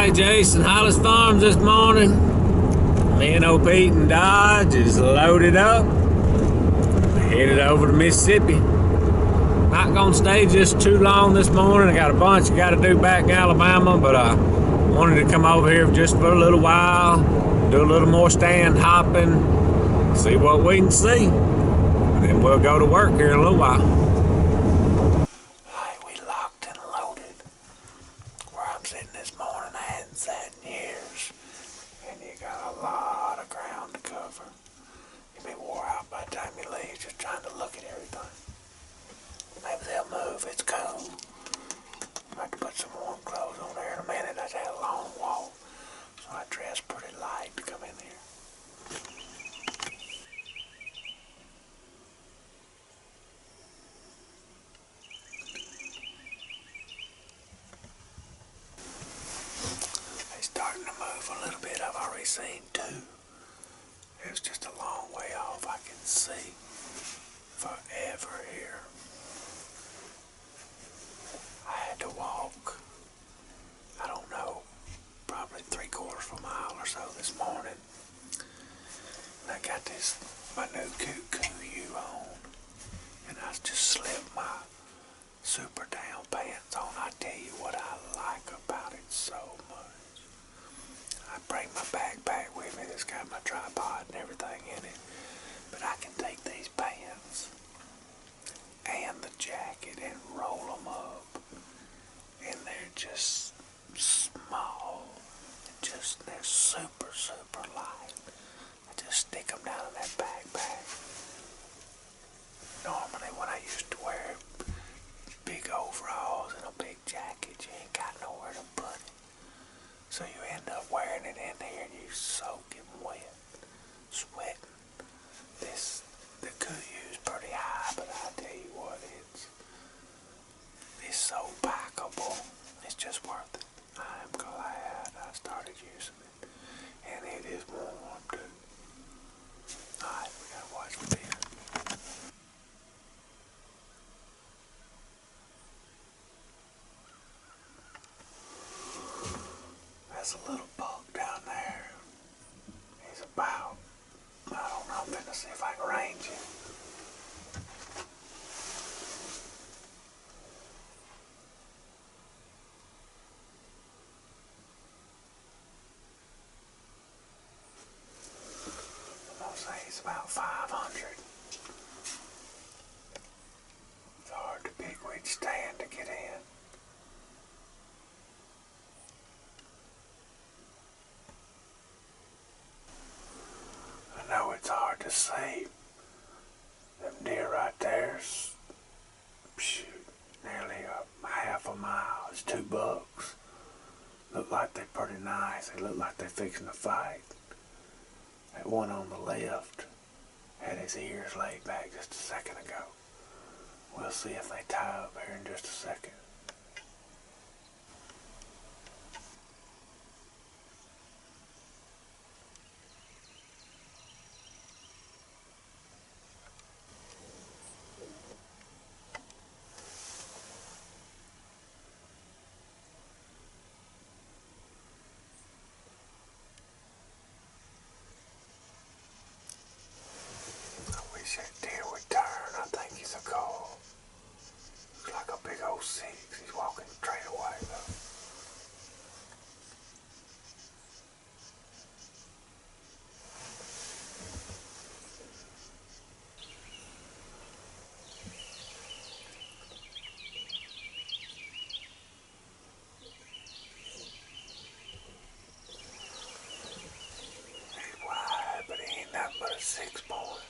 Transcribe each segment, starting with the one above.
Alright, Jason, Hollis Farms this morning. Me and old Pete and Dodge is loaded up. Headed over to Mississippi. Not gonna stay just too long this morning. I got a bunch I gotta do back in Alabama, but I wanted to come over here just for a little while, do a little more stand hopping, see what we can see. And then we'll go to work here in a little while. Seen two. It was just a long way off. I can see forever here. I had to walk, I don't know, probably 3/4 of a mile or so this morning. And I got my new Kuyu on, and I just slipped my super down pants on. I tell you what I like about it so much. I bring my backpack with me that's got my tripod and everything in it, but I can take these pants and the jacket and roll them up, and they're just small, they're super, super light. I just stick them down in that backpack. Normally when I used to wear big overalls and a big jacket, you ain't got nowhere to put it. So you end up wearing it in here and you soak it wet, sweating. The Kuyu's pretty high, but I tell you what, it's so packable. It's just worth it. I am glad I started using it. And it is warm too. Alright, we gotta watch the beer. That's a little buck down there. He's about, I don't know, I'm gonna see if I can range him. I'm gonna say he's about 500. It's hard to pick which stand to get in. I know it's hard to see. Them deer right there's, shoot, nearly a half a mile. It's 2 bucks. Look like they're pretty nice. They look like they're fixing to fight. That one on the left had his ears laid back just a second ago. We'll see if they tie up here in just a second. That deer would turn. I think he's a call. Looks like a big old 6. He's walking straight away though. He's wide, but he ain't nothing but a 6-point.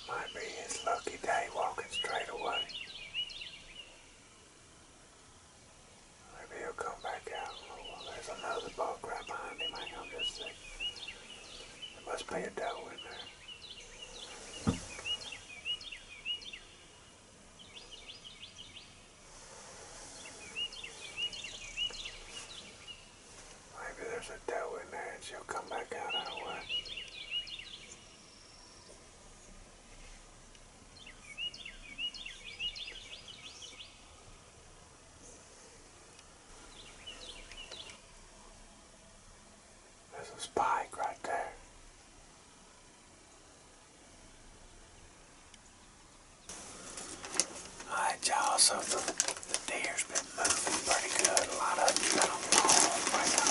Might be his lucky day walking straight away. Maybe he'll come back out. Oh, well, there's another buck right behind him. Hang on just a second. There must be a doe in there. Maybe there's a doe in there and she'll come back out our way. Also, the deer's been moving pretty good. A lot of them got them long right now.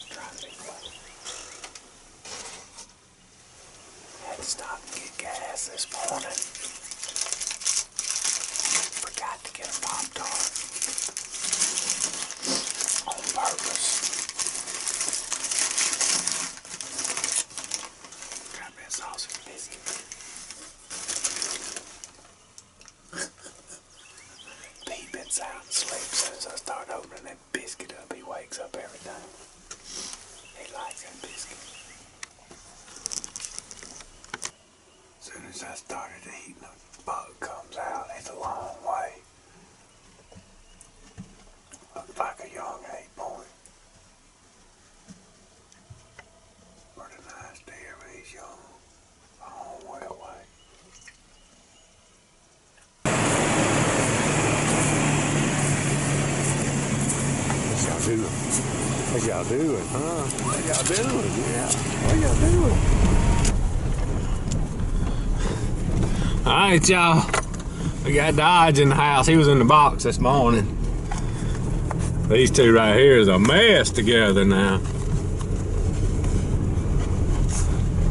Trying to be quick. Had to stop and get gas this morning. Forgot to get a Pop-Tart. On purpose. Got me a sausage biscuit. Pete been sound asleep. As soon as I start opening that biscuit up, he wakes up every time. He likes that biscuit. As soon as I started eating, a bug comes out. It's a long way. Looks like a young 8-point. Pretty nice deer, but he's young. Long way away. What y'all doing? What y'all doing, huh? What y'all doing? Yeah. What y'all doing? Alright, y'all. We got Dodge in the house. He was in the box this morning. These two right here is a mess together now. I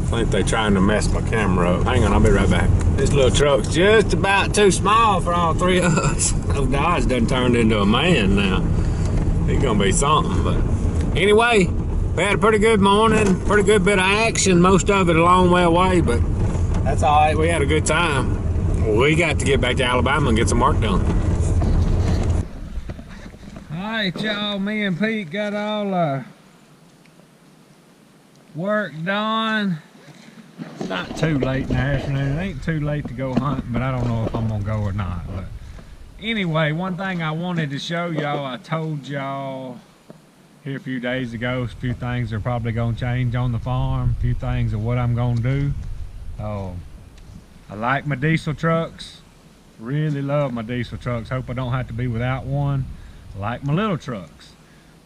think they're trying to mess my camera up. Hang on, I'll be right back. This little truck's just about too small for all three of us. Old Dodge done turned into a man now. He's gonna be something, but anyway, we had a pretty good morning, pretty good bit of action, most of it a long way away, but that's all right. We had a good time. We got to get back to Alabama and get some work done. All right, y'all, me and Pete got all our work done. It's not too late in the afternoon. It ain't too late to go hunting, but I don't know if I'm gonna go or not. But anyway, one thing I wanted to show y'all, I told y'all here a few days ago, a few things are probably gonna change on the farm, a few things of what I'm gonna do. I like my diesel trucks, really love my diesel trucks. Hope I don't have to be without one. I like my little trucks.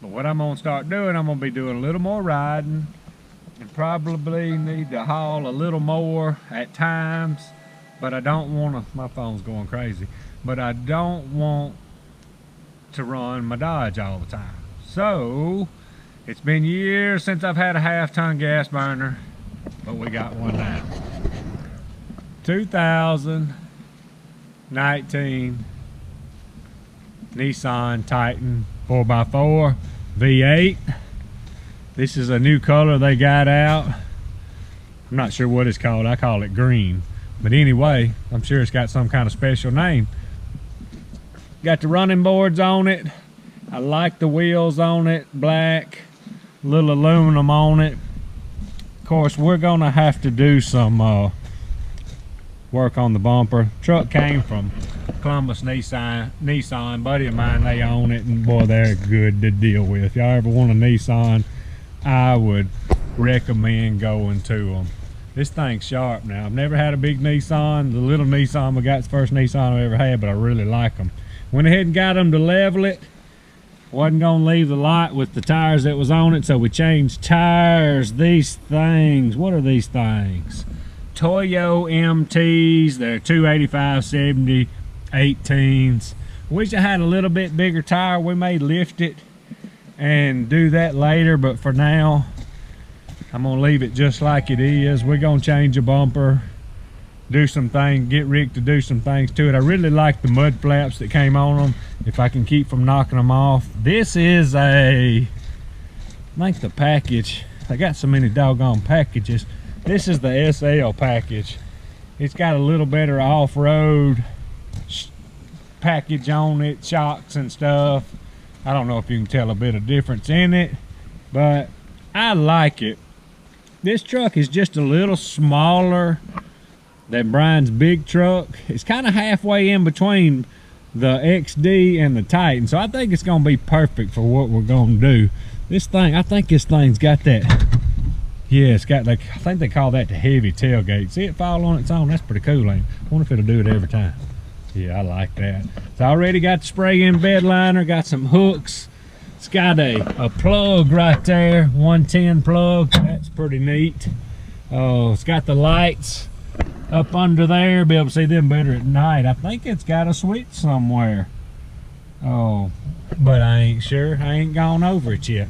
But what I'm gonna start doing, I'm gonna be doing a little more riding and probably need to haul a little more at times, but I don't wanna, my phone's going crazy, but I don't want to run my Dodge all the time. So, it's been years since I've had a half-ton gas burner, but we got one now. 2019 Nissan Titan 4x4 V8. This is a new color they got out. I'm not sure what it's called. I call it green. But anyway, I'm sure it's got some kind of special name. Got the running boards on it. I like the wheels on it, black, little aluminum on it. Of course, we're gonna have to do some work on the bumper. Truck came from Columbus Nissan, buddy of mine, they own it, and boy, they're good to deal with. If y'all ever want a Nissan, I would recommend going to them. This thing's sharp now. I've never had a big Nissan. The little Nissan we got's the first Nissan I ever had, but I really like them. Went ahead and got them to level it. Wasn't gonna leave the lot with the tires that was on it, so we changed tires. These things, what are these things? Toyo MTs, they're 285/70 18s. Wish I had a little bit bigger tire. We may lift it and do that later, but for now, I'm gonna leave it just like it is. We're gonna change a bumper, do some things, get Rick to do some things to it. I really like the mud flaps that came on them, if I can keep from knocking them off. This is I think the package, I got so many doggone packages. This is the SL package. It's got a little better off-road package on it, shocks and stuff. I don't know if you can tell a bit of difference in it, but I like it. This truck is just a little smaller than Brian's big truck. It's kind of halfway in between the XD and the Titan, so I think it's gonna be perfect for what we're gonna do. This thing, I think this thing's got that, yeah, it's got like, I think they call that the heavy tailgate. See it fall on its own? That's pretty cool, ain't it? I wonder if it'll do it every time. Yeah, I like that. It's already got the spray-in bed liner, got some hooks. It's got a plug right there, 110 plug. That's pretty neat. Oh, it's got the lights up under there, be able to see them better at night. I think it's got a switch somewhere. Oh, but I ain't sure. I ain't gone over it yet.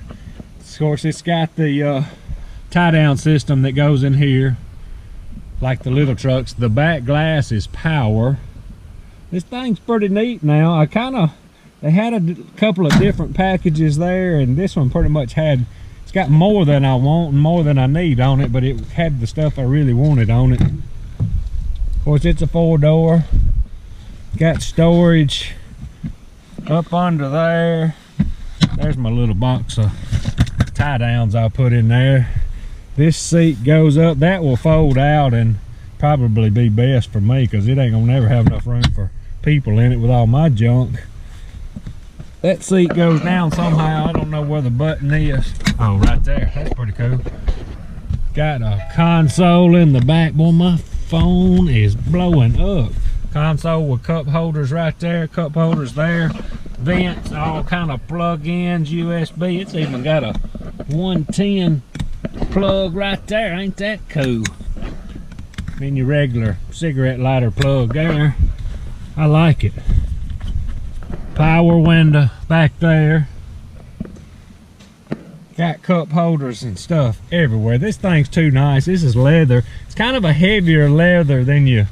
Of course, it's got the tie-down system that goes in here, like the little trucks. The back glass is power. This thing's pretty neat now. They had a couple of different packages there, and this one pretty much it's got more than I want and more than I need on it, but it had the stuff I really wanted on it. Of course, it's a 4-door. Got storage up under there. There's my little box of tie downs I'll put in there. This seat goes up. That will fold out and probably be best for me, because it ain't gonna never have enough room for people in it with all my junk. That seat goes down somehow. I don't know where the button is. Oh, right there. That's pretty cool. Got a console in the back. Boy, my phone is blowing up. Console with cup holders right there, cup holders there, vents, all kind of plug-ins, USB. It's even got a 110 plug right there. Ain't that cool? Then your regular cigarette lighter plug there. I like it. Power window back there. Got cup holders and stuff everywhere. This thing's too nice. This is leather. It's kind of a heavier leather than you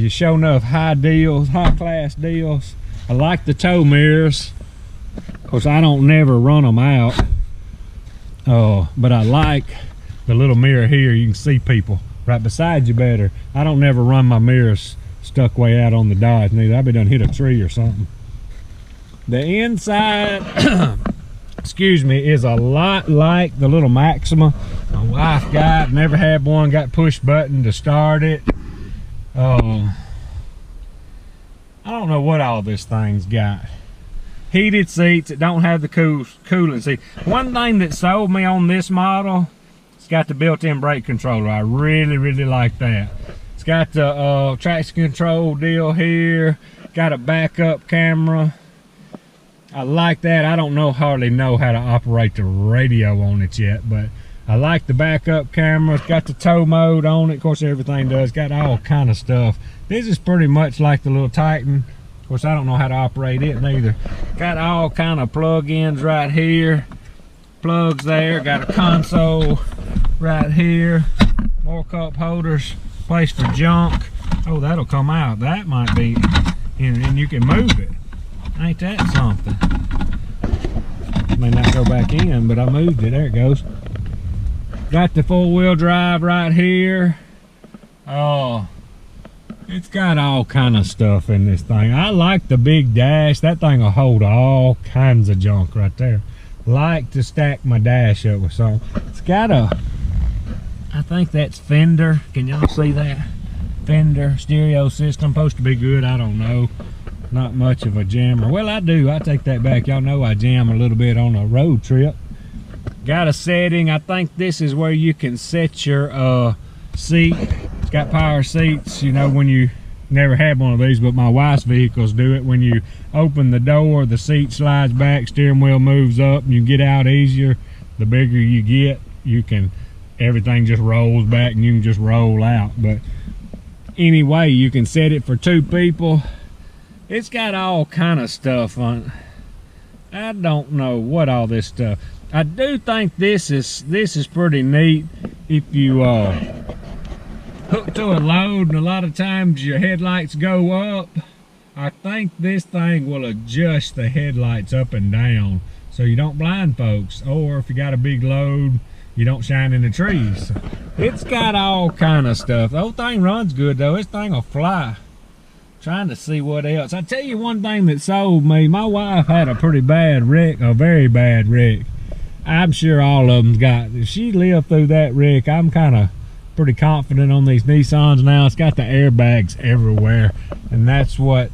show enough high class deals. I like the tow mirrors. Of course, I don't never run them out. But I like the little mirror here. You can see people right beside you better. I don't never run my mirrors stuck way out on the Dodge neither. I've been done hit a tree or something. The inside, excuse me, is a lot like the little Maxima my wife got. Never had one. Got push button to start it. I don't know what all this thing's got. Heated seats. It don't have the cooling seat. One thing that sold me on this model, it's got the built-in brake controller. I really like that. It's got the traction control deal here. Got a backup camera. I like that. I don't hardly know how to operate the radio on it yet, but I like the backup camera. It's got the tow mode on it. Of course, everything does. Got all kind of stuff. This is pretty much like the little Titan. Of course, I don't know how to operate it neither. Got all kind of plug-ins right here. Plugs there. Got a console right here. More cup holders. Place for junk. Oh, that'll come out. That might be, and you can move it. Ain't that something? May not go back in, but I moved it. There it goes. Got the 4-wheel drive right here. Oh, it's got all kind of stuff in this thing. I like the big dash. That thing will hold all kinds of junk right there. Like to stack my dash up with something. It's got I think that's Fender. Can y'all see that? Fender stereo system. Supposed to be good. I don't know. Not much of a jammer. Well, I do. I take that back. Y'all know I jam a little bit on a road trip. Got a setting. I think this is where you can set your seat. It's got power seats. You know, when you never had one of these, but my wife's vehicles do it. When you open the door, the seat slides back, steering wheel moves up, and you get out easier. The bigger you get, everything just rolls back and you can just roll out. But anyway, you can set it for 2 people. It's got all kind of stuff on it. I don't know what all this stuff. I do think this is pretty neat. If you hook to a load and a lot of times your headlights go up, I think this thing will adjust the headlights up and down so you don't blind folks, or if you got a big load, you don't shine in the trees. It's got all kind of stuff. The whole thing runs good though. This thing will fly. Trying to see what else. I tell you one thing that sold me. My wife had a pretty bad wreck, a very bad wreck. I'm sure all of them's got. If she lived through that wreck, I'm kind of pretty confident on these Nissans now. It's got the airbags everywhere, and that's what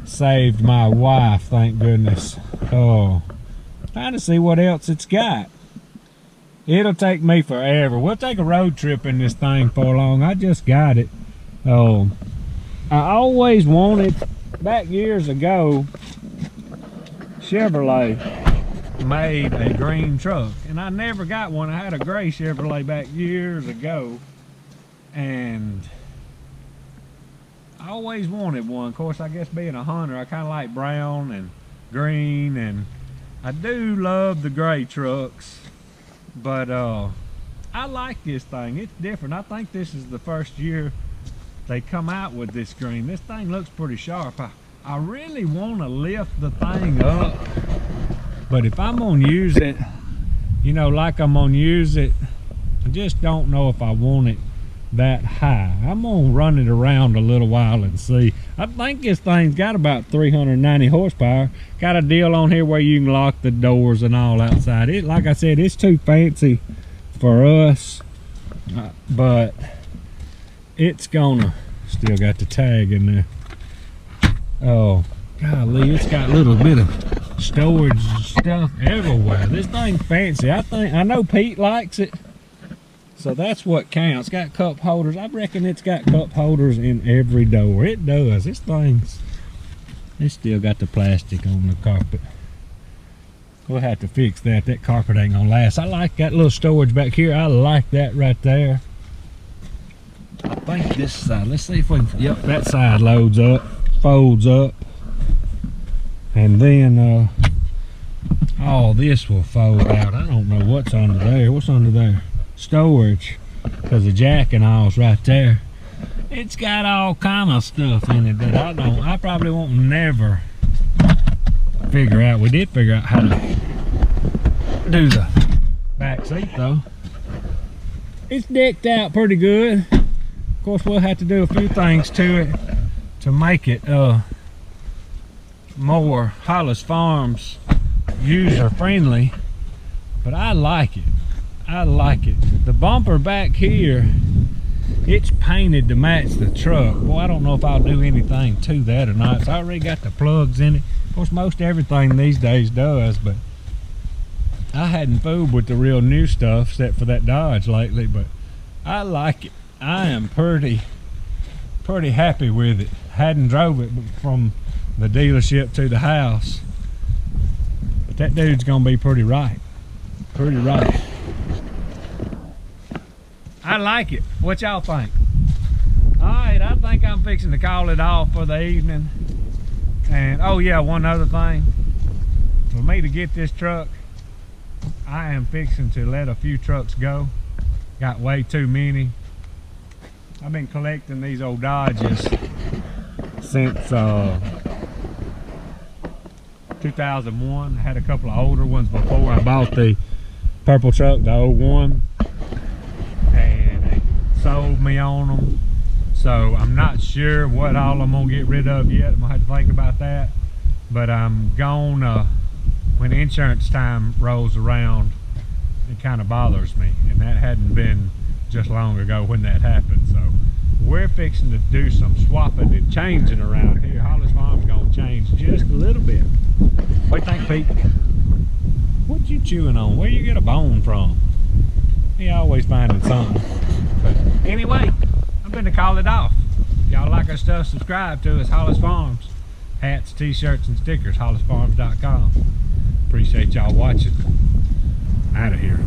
saved my wife, thank goodness. Oh, trying to see what else it's got. It'll take me forever. We'll take a road trip in this thing for long. I just got it. Oh, I always wanted, back years ago, Chevrolet made a green truck, and I never got one. I had a gray Chevrolet back years ago, and I always wanted one. Of course, I guess being a hunter, I kind of like brown and green, and I do love the gray trucks, but I like this thing. It's different. I think this is the first year they come out with this green. This thing looks pretty sharp. I really want to lift the thing up, but if I'm gonna use it, you know, like I'm gonna use it, I just don't know if I want it that high. I'm gonna run it around a little while and see. I think this thing's got about 390 horsepower. Got a deal on here where you can lock the doors and all outside. It, like I said, it's too fancy for us, but it's gonna, still got the tag in there. Oh golly, it's got a little bit of storage stuff everywhere. This thing fancy. I know Pete likes it, so that's what counts. Got cup holders. I reckon it's got cup holders in every door. It does. This thing's, it's still got the plastic on the carpet. We'll have to fix that. That carpet ain't gonna last. I like that little storage back here. I like that right there. I think this side, let's see if we can, yep, that side loads up, folds up, and then all this will fold out. I don't know what's under there. What's under there? Storage, because the jack and all's right there. It's got all kind of stuff in it that I probably won't never figure out. We did figure out how to do the back seat though. It's decked out pretty good. Of course, we'll have to do a few things to it to make it more Hollis Farms user friendly, but I like it. I like it. The bumper back here, it's painted to match the truck. Boy, I don't know if I'll do anything to that or not. It's already got the plugs in it. Of course, most everything these days does, but I hadn't fooled with the real new stuff except for that Dodge lately, but I like it. I am pretty happy with it. Hadn't drove it from the dealership to the house, but that dude's gonna be pretty right. Pretty right. I like it. What y'all think? All right, I think I'm fixing to call it off for the evening. And oh yeah, one other thing. For me to get this truck, I am fixing to let a few trucks go. Got way too many. I've been collecting these old Dodges since 2001. I had a couple of older ones before I bought the purple truck, the 01, and they sold me on them. So I'm not sure what all I'm gonna get rid of yet. I'm gonna have to think about that. But I'm gonna, when insurance time rolls around, it kind of bothers me, and that hadn't been just long ago when that happened. So we're fixing to do some swapping and changing around here. Hollis Farm's gonna change just a little bit. What do you think, Pete? What you chewing on? Where you get a bone from? He always finding something. But anyway, I'm gonna call it off. Y'all like our stuff, subscribe to us, Hollis Farms. Hats, t-shirts, and stickers, hollisfarms.com. Appreciate y'all watching. Out of here.